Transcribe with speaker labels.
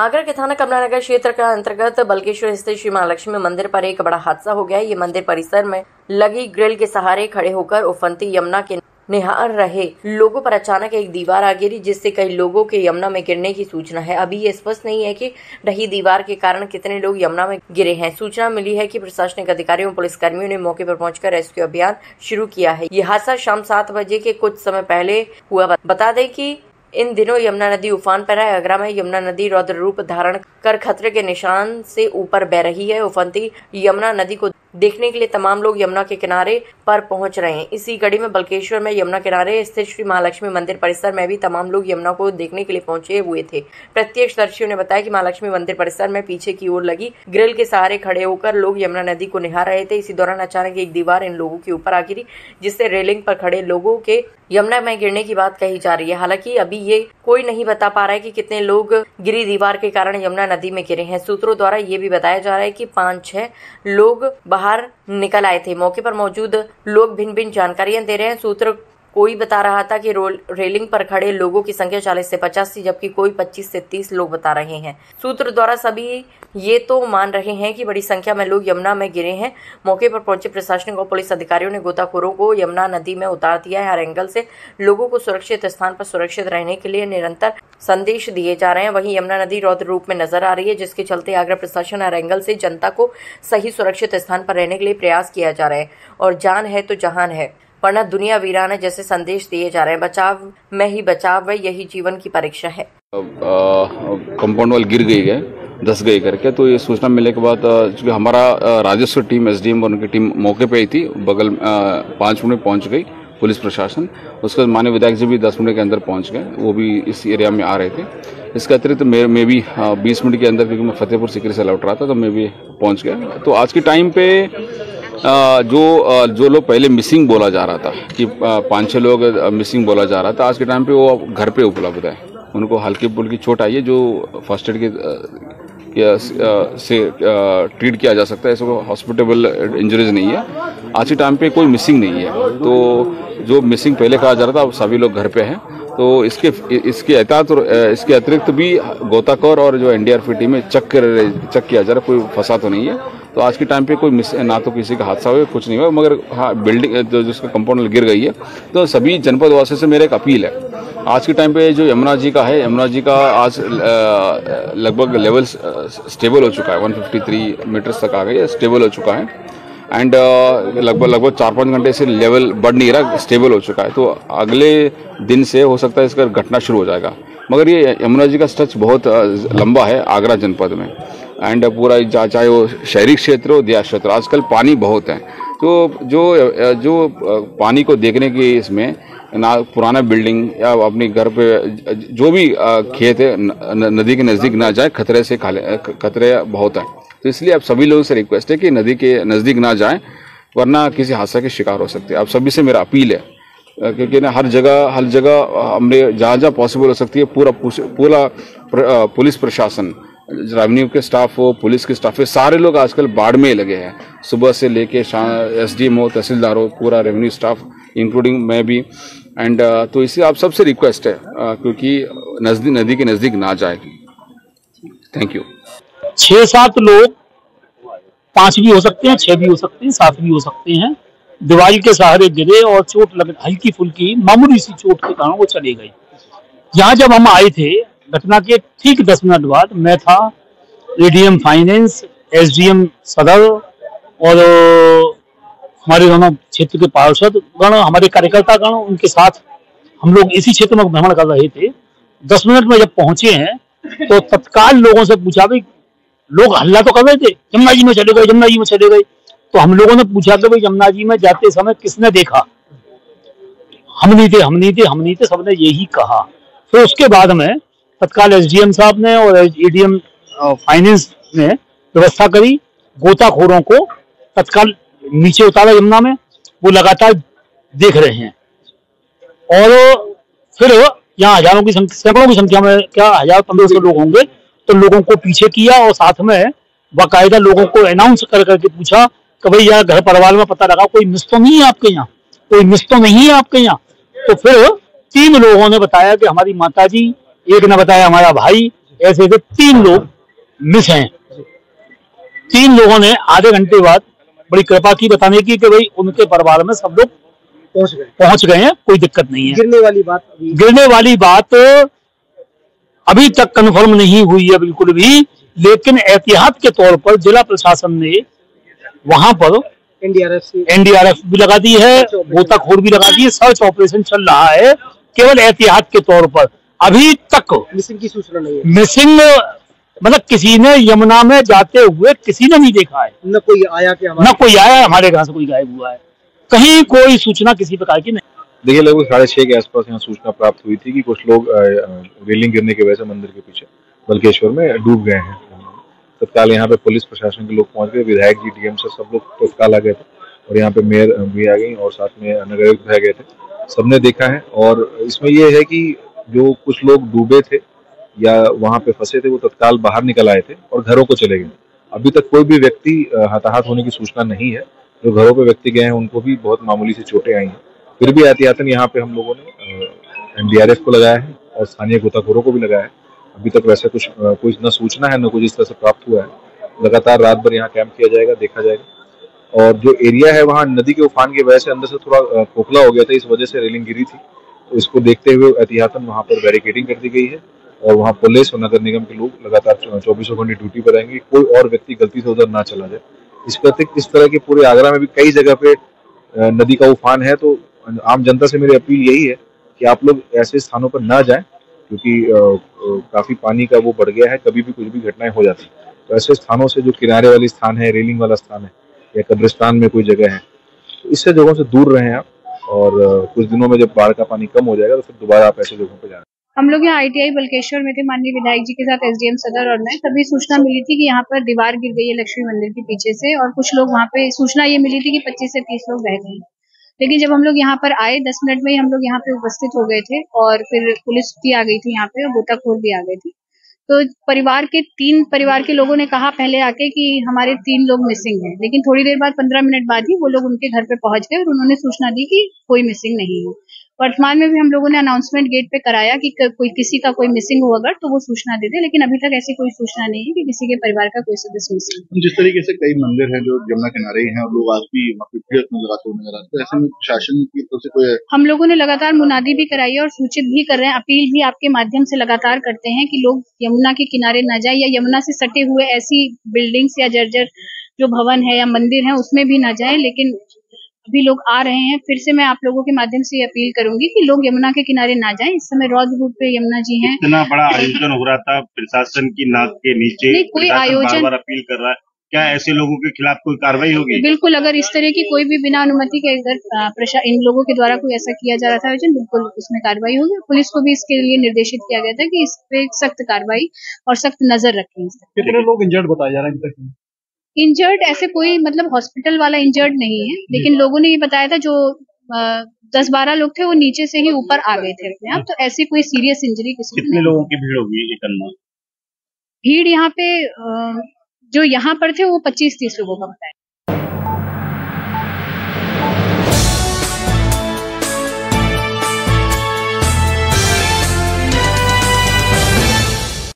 Speaker 1: आगरा के थाना कमला नगर क्षेत्र का अंतर्गत बल्केश्वर स्थित श्री महालक्ष्मी मंदिर पर एक बड़ा हादसा हो गया। ये मंदिर परिसर में लगी ग्रिल के सहारे खड़े होकर उफनती यमुना के निहार रहे लोगों पर अचानक एक दीवार आ गिरी, जिससे कई लोगों के यमुना में गिरने की सूचना है। अभी ये स्पष्ट नहीं है कि ढही दीवार के कारण कितने लोग यमुना में गिरे हैं। सूचना मिली है कि प्रशासनिक अधिकारियों और पुलिसकर्मियों ने मौके पर पहुंचकर रेस्क्यू अभियान शुरू किया है। यह हादसा शाम 7 बजे के कुछ समय पहले हुआ। बता दें कि इन दिनों यमुना नदी उफान पर है। आगरा में यमुना नदी रौद्र रूप धारण कर खतरे के निशान से ऊपर बह रही है। उफनती यमुना नदी को देखने के लिए तमाम लोग यमुना के किनारे पर पहुंच रहे हैं। इसी कड़ी में बल्केश्वर में यमुना किनारे स्थित श्री महालक्ष्मी मंदिर परिसर में भी तमाम लोग यमुना को देखने के लिए पहुंचे हुए थे। प्रत्यक्षदर्शियों ने बताया कि महालक्ष्मी मंदिर परिसर में पीछे की ओर लगी ग्रिल के सहारे खड़े होकर लोग यमुना नदी को निहार रहे थे। इसी दौरान अचानक एक दीवार इन लोगों के ऊपर आ गिरी, जिससे रेलिंग पर खड़े लोगों के यमुना में गिरने की बात कही जा रही है। हालांकि अभी ये कोई नहीं बता पा रहा है कि कितने लोग गिरी दीवार के कारण यमुना नदी में गिरे हैं। सूत्रों द्वारा ये भी बताया जा रहा है कि 5-6 लोग बाहर निकल आए थे। मौके पर मौजूद लोग भिन्न भिन्न जानकारियां दे रहे हैं। सूत्र कोई बता रहा था कि रेलिंग पर खड़े लोगों की संख्या 40 से 50 थी, जबकि कोई 25 से 30 लोग बता रहे हैं। सूत्र द्वारा सभी ये तो मान रहे हैं कि बड़ी संख्या में लोग यमुना में गिरे हैं। मौके पर पहुंचे प्रशासनिक और पुलिस अधिकारियों ने गोताखोरों को यमुना नदी में उतार दिया है। हर एंगल से लोगों को सुरक्षित स्थान पर सुरक्षित रहने के लिए निरंतर संदेश दिए जा रहे हैं। वहीं यमुना नदी रौद्र रूप में नजर आ रही है, जिसके चलते आगरा प्रशासन हर एंगल से जनता को सही सुरक्षित स्थान पर रहने के लिए प्रयास किया जा रहा है। और जान है तो जहान है, वरना दुनिया वीरान है जैसे संदेश दिए जा रहे हैं। बचाव में ही बचाव है, यही जीवन की परीक्षा है।
Speaker 2: कंपाउंड वाल गिर गई है, धस गई करके, तो ये सूचना मिलने के बाद चूँकि हमारा राजस्व टीम एसडीएम और उनकी टीम मौके पे ही थी, बगल 5 मिनट में पहुंच गई पुलिस प्रशासन। उसके बाद माननीय विधायक जी भी 10 मिनट के अंदर पहुंच गए, वो भी इस एरिया में आ रहे थे। इसके अतिरिक्त मैं भी 20 मिनट के अंदर, क्योंकि मैं फतेहपुर सीकरी से लौट रहा था, तो मैं भी पहुँच गया। तो आज के टाइम पे जो लोग पहले मिसिंग बोला जा रहा था कि 5-6 लोग मिसिंग बोला जा रहा था, आज के टाइम पे वो घर पे उपलब्ध है। उनको हल्की फुल्की चोट आई है, जो फर्स्ट एड से ट्रीट किया जा सकता है। ऐसे हॉस्पिटल इंजरीज नहीं है। आज के टाइम पे कोई मिसिंग नहीं है। तो जो मिसिंग पहले कहा जा रहा था, अब सभी लोग घर पे हैं। तो इसके अतिरिक्त भी गोताखोर और जो एनडीआरएफ टीम है चेक किया जा रहा है, कोई फंसा तो नहीं है। तो आज के टाइम पे कोई ना तो किसी का हादसा हुआ, कुछ नहीं हुआ, मगर हाँ बिल्डिंग जो जिसका कंपाउंड गिर गई है। तो सभी जनपद वासियों से मेरा एक अपील है, आज के टाइम पे जो यमुना जी का आज लगभग लेवल स्टेबल हो चुका है, 153 मीटर्स तक आ गई है, स्टेबल हो चुका है। एंड लगभग 4-5 घंटे से लेवल बढ़ नहीं रहा, स्टेबल हो चुका है। तो अगले दिन से हो सकता है इसका घटना शुरू हो जाएगा। मगर ये यमुना जी का स्ट्रेच बहुत लंबा है आगरा जनपद में, एंड पूरा चाहे वो शहरी क्षेत्र हो या क्षेत्र, आजकल पानी बहुत है। तो जो पानी को देखने की इसमें ना पुराना बिल्डिंग या अपने घर पे जो भी खेत है नदी के नज़दीक ना जाए, खतरे बहुत हैं। तो इसलिए आप सभी लोगों से रिक्वेस्ट है कि नदी के नज़दीक ना जाएं, वरना किसी हादसा के शिकार हो सकते हैं। आप सभी से मेरा अपील है, क्योंकि ना हर जगह हमने जहाँ पॉसिबल हो सकती है, पूरा पुलिस प्रशासन, रेवेन्यू के स्टाफ हो, पुलिस के स्टाफ हो, सारे लोग आजकल बाढ़ में लगे हैं। सुबह से लेके एसडीएम हो, तहसीलदार हो, पूरा रेवेन्यू स्टाफ इंक्लूडिंग मैं भी। एंड तो इसलिए आप सबसे रिक्वेस्ट है, क्योंकि नदी के नज़दीक ना जाए। Thank you.
Speaker 3: 6-7 लोग, 5 भी हो सकते हैं, 6 भी हो सकते हैं, 7 भी हो सकते हैं, दीवार के सहारे गिरे और चोट लग, हल्की फुल्की मामूली सी चोट के कारण वो चले गए। यहाँ जब हम आए थे घटना के ठीक 10 मिनट बाद, मैं था, एडीएम फाइनेंस, एसडीएम सदर और हमारे दोनों क्षेत्र के पार्षद गण, हमारे कार्यकर्ता गण, उनके साथ हम लोग इसी क्षेत्र में भ्रमण कर रहे थे। 10 मिनट में जब पहुंचे हैं तो तत्काल लोगों से पूछा, भाई लोग हल्ला तो कर रहे थे, यमुना जी में चले गए, यमुना जी में चले गए। तो हम लोगों ने पूछा कि भाई यमुना जी में जाते समय किसने देखा? हम नहीं थे, सबने यही कहा। तो उसके बाद में तत्काल एसडीएम साहब ने और एडीएम फाइनेंस ने व्यवस्था करी, गोताखोरों को तत्काल नीचे उतारा यमुना में, वो लगातार देख रहे हैं। और फिर यहाँ सैकड़ों की संख्या में, क्या 1000-1500 लोग होंगे, तो लोगों को पीछे किया और साथ में बाकायदा लोगों को अनाउंस करके पूछा कि भाई यार घर परिवार में पता लगा कोई मिस तो नहीं है आपके यहाँ, कोई मिस तो नहीं है आपके यहाँ। तो फिर 3 लोगों ने बताया कि हमारी माताजी, एक ने बताया हमारा भाई ऐसे ऐसे 3 लोग मिस हैं। 3 लोगों ने आधे घंटे बाद बड़ी कृपा की बताने की कि भाई उनके परिवार में सब लोग पहुंच गए हैं, कोई दिक्कत नहीं है। गिरने वाली बात अभी तक कंफर्म नहीं हुई है बिल्कुल भी, लेकिन एहतियात के तौर पर जिला प्रशासन ने वहां पर एनडीआरएफ भी लगा दी है, गोताखोर भी लगा दी है, सर्च ऑपरेशन चल रहा है केवल एहतियात के तौर पर। अभी तक
Speaker 4: मिसिंग की सूचना नहीं है।
Speaker 3: मिसिंग मतलब किसी ने यमुना में जाते हुए किसी ने नहीं देखा है,
Speaker 4: न कोई आया
Speaker 3: हमारे घर से कोई गायब हुआ है, कहीं कोई सूचना किसी प्रकार की नहीं।
Speaker 5: देखिए, लगभग 6:30 के आसपास यहाँ सूचना प्राप्त हुई थी कि कुछ लोग रेलिंग गिरने की वजह से मंदिर के पीछे बल्केश्वर में डूब गए हैं। तत्काल यहाँ पे पुलिस प्रशासन के लोग पहुंच गए, विधायक जी, डीएम से सब लोग तत्काल आ गए थे और यहाँ पे मेयर भी आ गई और साथ में नगर आयुक्त भी आ गए थे। सबने देखा है और इसमें ये है कि जो कुछ लोग डूबे थे या वहाँ पे फंसे थे वो तत्काल बाहर निकल आए थे और घरों को चले गए। अभी तक कोई भी व्यक्ति हताहत होने की सूचना नहीं है। जो घरों पे व्यक्ति गए हैं उनको भी बहुत मामूली सी चोटें आई हैं। फिर भी एहतियातन यहाँ पे हम लोगों ने एनडीआरएफ को लगाया है और स्थानीय गोताखोरों को भी लगाया है। अभी तक वैसे कुछ न सूचना है न कुछ इस तरह से प्राप्त हुआ है। लगातार रात भर यहाँ कैंप किया जाएगा, देखा जाएगा। और जो एरिया है वहाँ नदी के उफान की वजह से अंदर से थोड़ा खोखला हो गया था, इस वजह से रेलिंग गिरी थी। तो इसको देखते हुए एहतियातन वहाँ पर बैरिकेडिंग कर दी गई है और वहाँ पुलिस और नगर निगम के लोग लगातार 24 घंटे ड्यूटी पर रहेंगे। कोई और व्यक्ति गलती से उधर ना चला जाए। इसके अतिरिक्त इस तरह के पूरे आगरा में भी कई जगह पे नदी का उफान है, तो आम जनता से मेरी अपील यही है कि आप लोग ऐसे स्थानों पर ना जाएं, क्योंकि काफी पानी का वो बढ़ गया है, कभी भी कुछ भी घटनाएं हो जाती हैं। तो ऐसे स्थानों से जो किनारे वाले स्थान है, रेलिंग वाला स्थान है या कब्रिस्तान में कोई जगह है, तो इससे जगहों से दूर रहें आप। और कुछ दिनों में जब बाढ़ का पानी कम हो जाएगा तो फिर दोबारा आप ऐसे जगहों पर जाएं।
Speaker 6: हम लोग यहाँ ITI बल्केश्वर में थे, माननीय विधायक जी के साथ SDM सदर और मैं। तभी सूचना मिली थी कि यहाँ पर दीवार गिर गई है लक्ष्मी मंदिर के पीछे से और कुछ लोग वहाँ पे, सूचना ये मिली थी कि 25 से 30 लोग बह गए। लेकिन जब हम लोग यहाँ पर आए 10 मिनट में ही हम लोग यहाँ पे उपस्थित हो गए थे और फिर पुलिस भी आ गई थी यहाँ पे और गोताखोर भी आ गए थे। तो तीन परिवार के लोगों ने कहा पहले आके कि हमारे 3 लोग मिसिंग हैं, लेकिन थोड़ी देर बाद 15 मिनट बाद ही वो लोग उनके घर पे पहुंच गए और उन्होंने सूचना दी कि कोई मिसिंग नहीं है। वर्तमान में भी हम लोगों ने अनाउंसमेंट गेट पे कराया कि किसी का कोई मिसिंग हो अगर तो वो सूचना दे दे, लेकिन अभी तक ऐसी कोई सूचना नहीं है कि किसी के परिवार का कोई सदस्य मिसिंग है।
Speaker 7: जिस तरीके से कई मंदिर हैं जो यमुना किनारे हैं और लोग आज भी लगाते हुए नजर आते हैं, ऐसे में शासन की तरफ से कोई,
Speaker 6: हम लोगों ने लगातार मुनादी भी कराई है और सूचित भी कर रहे हैं, अपील भी आपके माध्यम से लगातार करते हैं कि लोग यमुना के किनारे न जाए या यमुना से सटे हुए ऐसी बिल्डिंग्स या जर्जर जो भवन है या मंदिर है उसमें भी न जाए। लेकिन अभी लोग आ रहे हैं। फिर से मैं आप लोगों के माध्यम से अपील करूंगी कि लोग यमुना के किनारे ना जाएं। इस समय रौद्र रूप पे यमुना जी हैं।
Speaker 8: इतना बड़ा आयोजन हो रहा था प्रशासन की नाक के नीचे,
Speaker 6: नहीं कोई आयोजन,
Speaker 8: बार अपील कर रहा है, क्या ऐसे लोगों के खिलाफ कोई कार्रवाई होगी?
Speaker 6: बिल्कुल, अगर इस तरह की कोई भी बिना अनुमति के अगर इन लोगों के द्वारा कोई ऐसा किया जा रहा था आयोजन, बिल्कुल उसमें कार्रवाई होगी। पुलिस को भी इसके लिए निर्देशित किया गया था कि इस पे सख्त कार्रवाई और सख्त नजर रखें।
Speaker 7: कितने लोग इंजर्ड बताए जा रहे हैं?
Speaker 6: इंजर्ड ऐसे कोई मतलब हॉस्पिटल वाला इंजर्ड नहीं है, लेकिन लोगों ने ये बताया था जो 10-12 लोग थे वो नीचे से ही ऊपर आ गए थे अपने आप। तो ऐसी कोई सीरियस इंजरी किसी को नहीं।
Speaker 8: कितने लोगों की भीड़ होगी ये करना?
Speaker 6: भीड़ यहाँ पे जो यहाँ पर थे वो 25-30 लोगों का बताया।